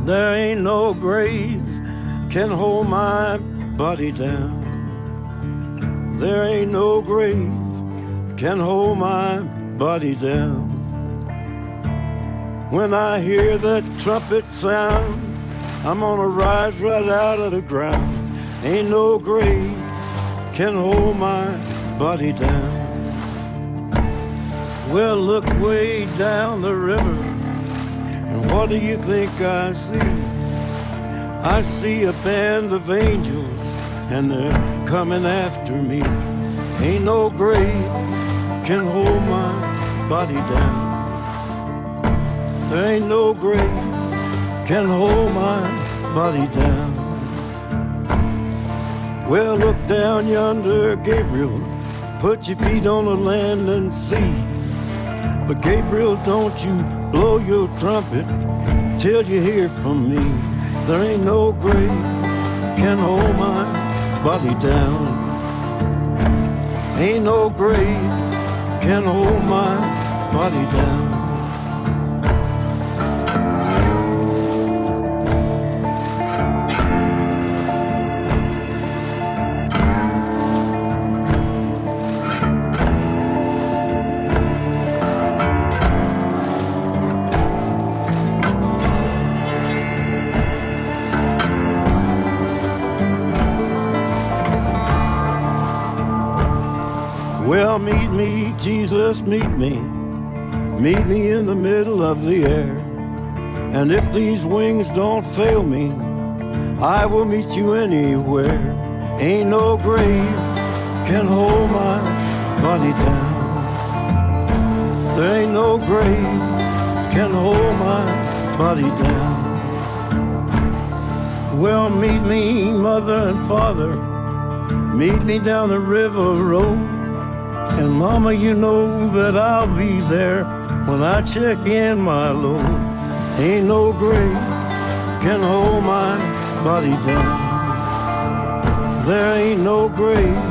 There ain't no grave can hold my body down. There ain't no grave can hold my body down. When I hear that trumpet sound, I'm gonna rise right out of the ground. Ain't no grave can hold my body down. Well, look way down the river, and what do you think I see? I see a band of angels, and they're coming after me. Ain't no grave can hold my body down. There ain't no grave can hold my body down. Well, look down yonder, Gabriel. Put your feet on the land and see. But Gabriel, don't you blow your trumpet till you hear from me. There ain't no grave can hold my body down. Ain't no grave can hold my body down. Well, meet me, Jesus, meet me. Meet me in the middle of the air. And if these wings don't fail me, I will meet you anywhere. Ain't no grave can hold my body down. There ain't no grave can hold my body down. Well, meet me, mother and father. Meet me down the river road. And mama, you know that I'll be there when I check in my load. Ain't no grave can hold my body down. There ain't no grave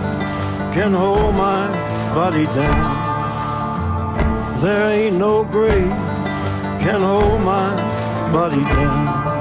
can hold my body down. There ain't no grave can hold my body down.